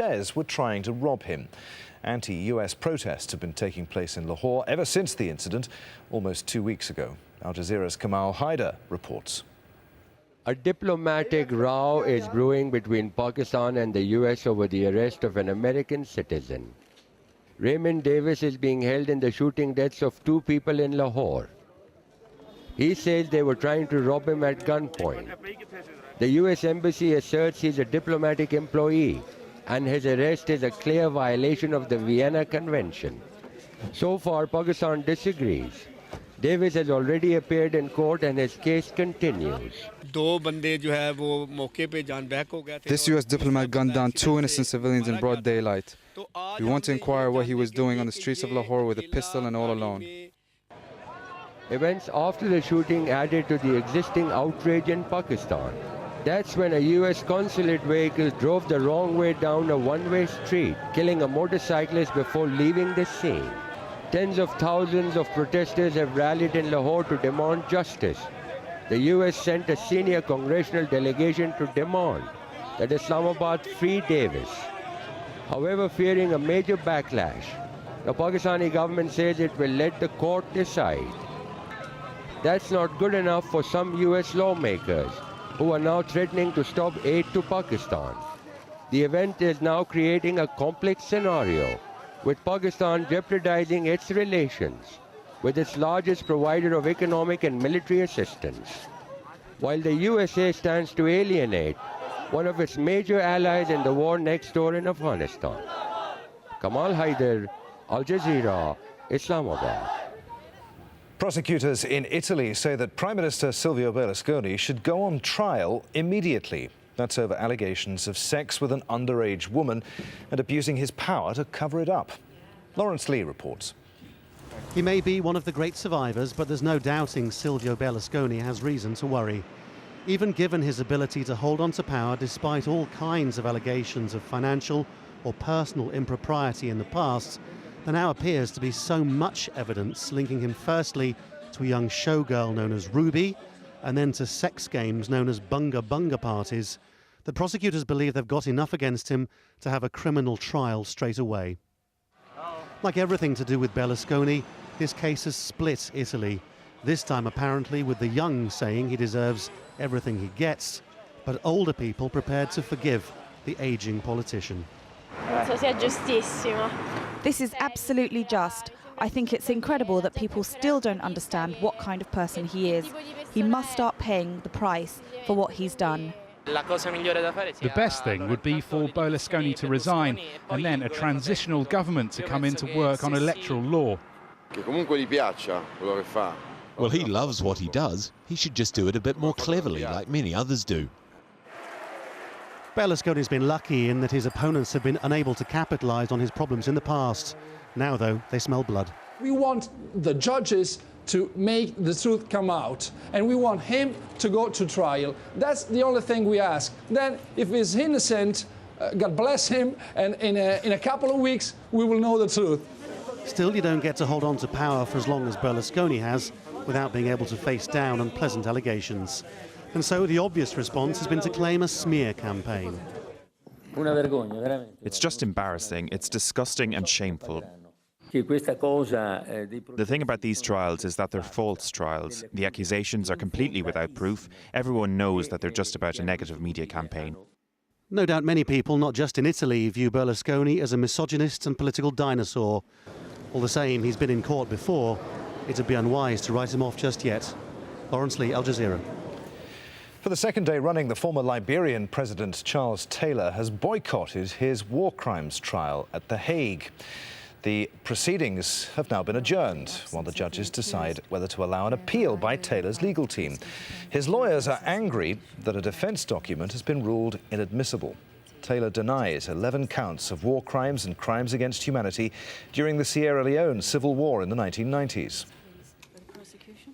says were trying to rob him. Anti-US protests have been taking place in Lahore ever since the incident almost 2 weeks ago. Al Jazeera's Kamal Haider reports. A diplomatic row is brewing between Pakistan and the US over the arrest of an American citizen. Raymond Davis is being held in the shooting deaths of 2 people in Lahore. He says they were trying to rob him at gunpoint. The US Embassy asserts he's a diplomatic employee and his arrest is a clear violation of the Vienna Convention. So far, Pakistan disagrees. Davis has already appeared in court and his case continues. This US diplomat gunned down 2 innocent civilians in broad daylight. We want to inquire what he was doing on the streets of Lahore with a pistol and all alone. Events after the shooting added to the existing outrage in Pakistan. That's when a US consulate vehicle drove the wrong way down a one-way street, killing a motorcyclist before leaving the scene. Tens of thousands of protesters have rallied in Lahore to demand justice. The US sent a senior congressional delegation to demand that Islamabad free Davis. However, fearing a major backlash, the Pakistani government says it will let the court decide. That's not good enough for some US lawmakers, who are now threatening to stop aid to Pakistan. The event is now creating a complex scenario, with Pakistan jeopardizing its relations with its largest provider of economic and military assistance, while the USA stands to alienate one of its major allies in the war next door in Afghanistan. Kamal Haider, Al Jazeera, Islamabad. Prosecutors in Italy say that Prime Minister Silvio Berlusconi should go on trial immediately. That's over allegations of sex with an underage woman and abusing his power to cover it up. Lawrence Lee reports. He may be one of the great survivors, but there's no doubting Silvio Berlusconi has reason to worry. Even given his ability to hold on to power despite all kinds of allegations of financial or personal impropriety in the past, there now appears to be so much evidence linking him firstly to a young showgirl known as Ruby, and then to sex games known as bunga bunga parties, that prosecutors believe they've got enough against him to have a criminal trial straight away. Like everything to do with Berlusconi, this case has split Italy, this time apparently with the young saying he deserves everything he gets, but older people prepared to forgive the aging politician. This is absolutely just. I think it's incredible that people still don't understand what kind of person he is. He must start paying the price for what he's done. The best thing would be for Berlusconi to resign and then a transitional government to come into work on electoral law. Well, he loves what he does. He should just do it a bit more cleverly, like many others do. Berlusconi's been lucky in that his opponents have been unable to capitalise on his problems in the past. Now, though, they smell blood. We want the judges to make the truth come out, and we want him to go to trial. That's the only thing we ask. Then, if he's innocent, God bless him, and in a couple of weeks, we will know the truth. Still, you don't get to hold on to power for as long as Berlusconi has without being able to face down unpleasant allegations. And so the obvious response has been to claim a smear campaign. It's just embarrassing. It's disgusting and shameful. The thing about these trials is that they're false trials. The accusations are completely without proof. Everyone knows that they're just about a negative media campaign. No doubt many people, not just in Italy, view Berlusconi as a misogynist and political dinosaur. All the same, he's been in court before. It'd be unwise to write him off just yet. Lawrence Lee, Al Jazeera. For the second day running, the former Liberian President Charles Taylor has boycotted his war crimes trial at The Hague. The proceedings have now been adjourned while the judges decide whether to allow an appeal by Taylor's legal team. His lawyers are angry that a defense document has been ruled inadmissible. Taylor denies 11 counts of war crimes and crimes against humanity during the Sierra Leone civil war in the 1990s.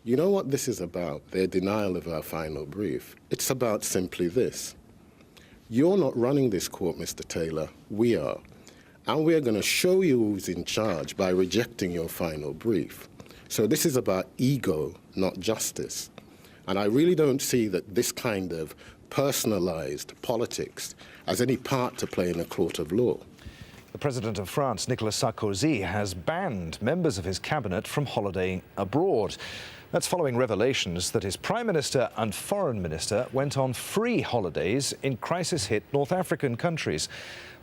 You know what this is about, their denial of our final brief? It's about simply this. You're not running this court, Mr. Taylor. We are. And we're going to show you who's in charge by rejecting your final brief. So this is about ego, not justice. And I really don't see that this kind of personalised politics as any part to play in a court of law. The President of France, Nicolas Sarkozy, has banned members of his cabinet from holidaying abroad. That's following revelations that his Prime Minister and Foreign Minister went on free holidays in crisis-hit North African countries.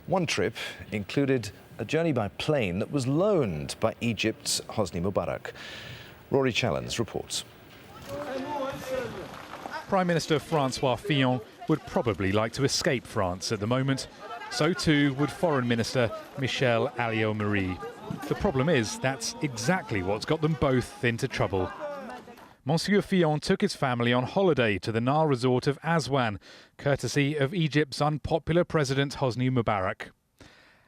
One trip included a journey by plane that was loaned by Egypt's Hosni Mubarak. Rory Challens reports. Prime Minister François Fillon would probably like to escape France at the moment. So too would Foreign Minister Michel Alliot-Marie. The problem is that's exactly what's got them both into trouble. Monsieur Fillon took his family on holiday to the Nile resort of Aswan, courtesy of Egypt's unpopular President Hosni Mubarak.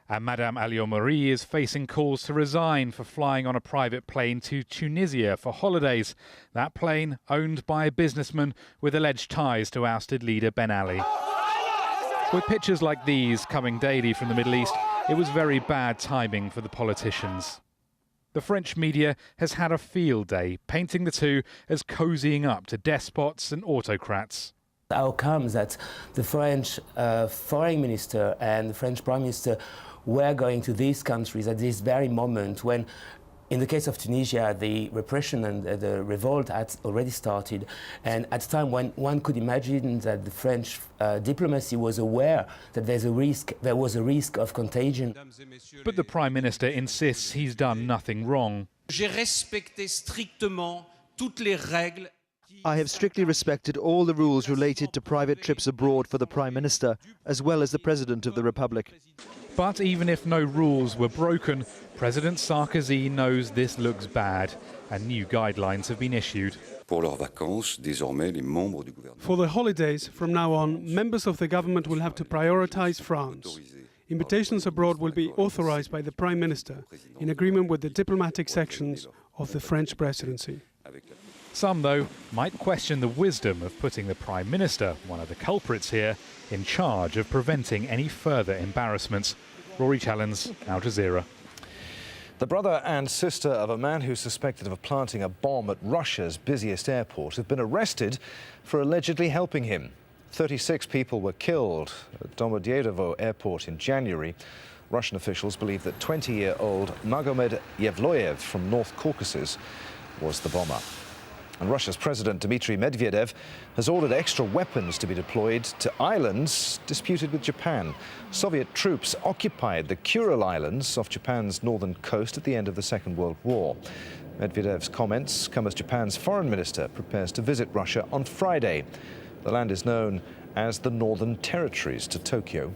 And Madame Alliot-Marie is facing calls to resign for flying on a private plane to Tunisia for holidays. That plane owned by a businessman with alleged ties to ousted leader Ben Ali. With pictures like these coming daily from the Middle East, it was very bad timing for the politicians. The French media has had a field day, painting the two as cozying up to despots and autocrats. How comes that the French foreign minister and the French prime minister were going to these countries at this very moment when, in the case of Tunisia, the repression and the revolt had already started, and at a time when one could imagine that the French diplomacy was aware that there was a risk of contagion. But the Prime Minister insists he's done nothing wrong. I have strictly respected all the rules related to private trips abroad for the Prime Minister, as well as the President of the Republic. But even if no rules were broken, President Sarkozy knows this looks bad, and new guidelines have been issued. For the holidays, from now on, members of the government will have to prioritise France. Invitations abroad will be authorised by the Prime Minister, in agreement with the diplomatic sections of the French presidency. Some, though, might question the wisdom of putting the Prime Minister, one of the culprits here, in charge of preventing any further embarrassments. Rory Challens, Al Jazeera. The brother and sister of a man who's suspected of planting a bomb at Russia's busiest airport have been arrested for allegedly helping him. 36 people were killed at Domodedovo airport in January. Russian officials believe that 20-year-old Magomed Yevloyev from North Caucasus was the bomber. And Russia's President Dmitry Medvedev has ordered extra weapons to be deployed to islands disputed with Japan. Soviet troops occupied the Kuril Islands off Japan's northern coast at the end of the Second World War. Medvedev's comments come as Japan's foreign minister prepares to visit Russia on Friday. The land is known as the Northern Territories to Tokyo.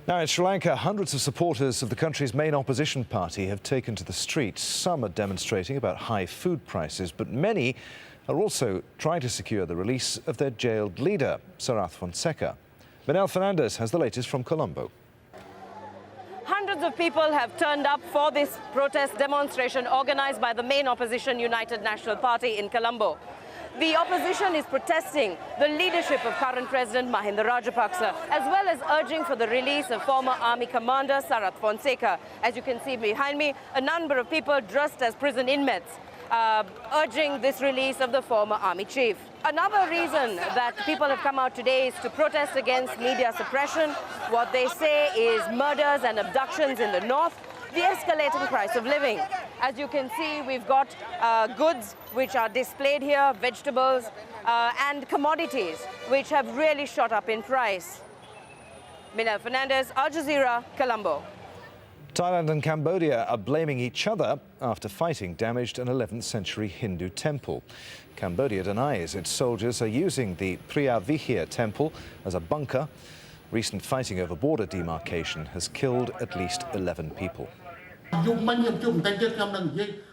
Now, in Sri Lanka, hundreds of supporters of the country's main opposition party have taken to the streets. Some are demonstrating about high food prices, but many are also trying to secure the release of their jailed leader, Sarath Fonseca. Manel Fernandez has the latest from Colombo. Hundreds of people have turned up for this protest demonstration organized by the main opposition United National Party in Colombo. The opposition is protesting the leadership of current President Mahinda Rajapaksa, as well as urging for the release of former army commander Sarath Fonseca. As you can see behind me, a number of people dressed as prison inmates urging this release of the former army chief. Another reason that people have come out today is to protest against media suppression. What they say is murders and abductions in the north, the escalating price of living. As you can see, we've got goods which are displayed here, vegetables and commodities which have really shot up in price. Manel Fernandez, Al Jazeera, Colombo. Thailand and Cambodia are blaming each other after fighting damaged an 11th century Hindu temple. Cambodia denies its soldiers are using the Priya Vihir temple as a bunker. Recent fighting over border demarcation has killed at least 11 people.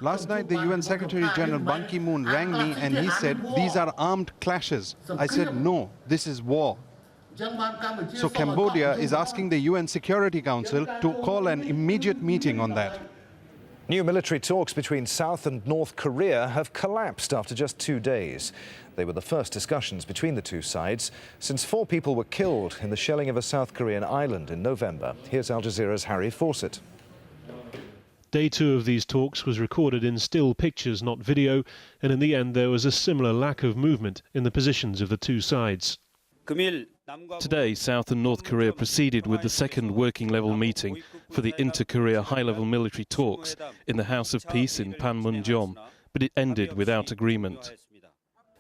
Last night, the UN Secretary General Ban Ki-moon rang me and he said, these are armed clashes. I said, no, this is war. So Cambodia is asking the UN Security Council to call an immediate meeting on that. New military talks between South and North Korea have collapsed after just 2 days. They were the first discussions between the two sides since 4 people were killed in the shelling of a South Korean island in November. Here's Al Jazeera's Harry Fawcett. Day 2 of these talks was recorded in still pictures, not video, and in the end there was a similar lack of movement in the positions of the two sides. Today, South and North Korea proceeded with the second working-level meeting for the inter-Korea high-level military talks in the House of Peace in Panmunjom, but it ended without agreement.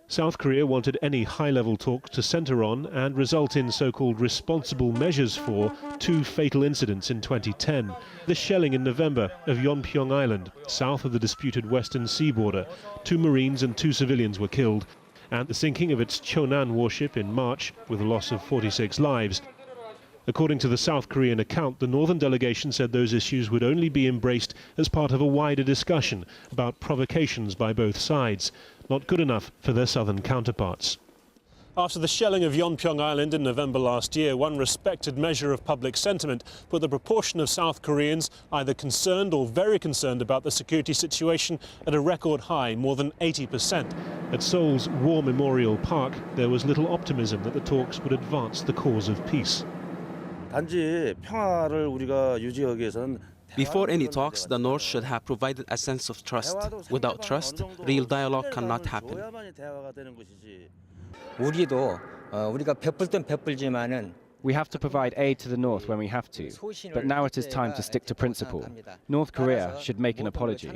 South Korea wanted any high-level talks to centre on and result in so-called responsible measures for 2 fatal incidents in 2010. The shelling in November of Yeonpyeong Island, south of the disputed Western Sea border. 2 Marines and 2 civilians were killed, and the sinking of its Chonan warship in March, with a loss of 46 lives. According to the South Korean account, the northern delegation said those issues would only be embraced as part of a wider discussion about provocations by both sides. Not good enough for their southern counterparts. After the shelling of Yeonpyeong Island in November last year, one respected measure of public sentiment put the proportion of South Koreans either concerned or very concerned about the security situation at a record high, more than 80%. At Seoul's War Memorial Park, there was little optimism that the talks would advance the cause of peace. Before any talks, the North should have provided a sense of trust. Without trust, real dialogue cannot happen. We have to provide aid to the North when we have to, but now it is time to stick to principle. North Korea should make an apology.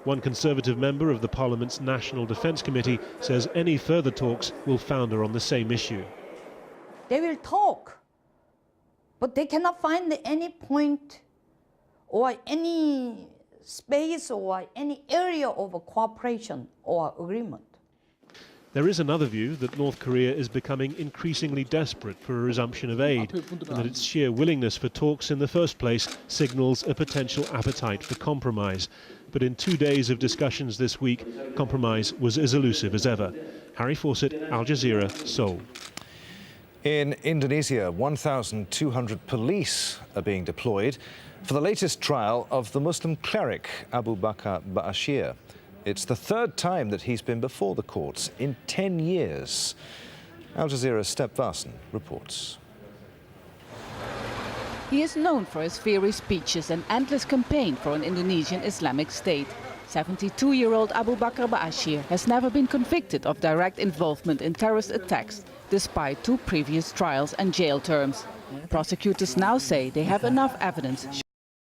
One Conservative member of the Parliament's National Defence Committee says any further talks will founder on the same issue. They will talk, but they cannot find any point or any space or any area of cooperation or agreement. There is another view that North Korea is becoming increasingly desperate for a resumption of aid, and that its sheer willingness for talks in the first place signals a potential appetite for compromise. But in 2 days of discussions this week, compromise was as elusive as ever. Harry Fawcett, Al Jazeera, Seoul. In Indonesia, 1,200 police are being deployed for the latest trial of the Muslim cleric Abu Bakar Ba'asyir. It's the 3rd time that he's been before the courts in 10 years. Al Jazeera's Step Varson reports. He is known for his fiery speeches and endless campaign for an Indonesian Islamic State. 72-year-old Abu Bakar Ba'asyir has never been convicted of direct involvement in terrorist attacks, despite 2 previous trials and jail terms. Prosecutors now say they have enough evidence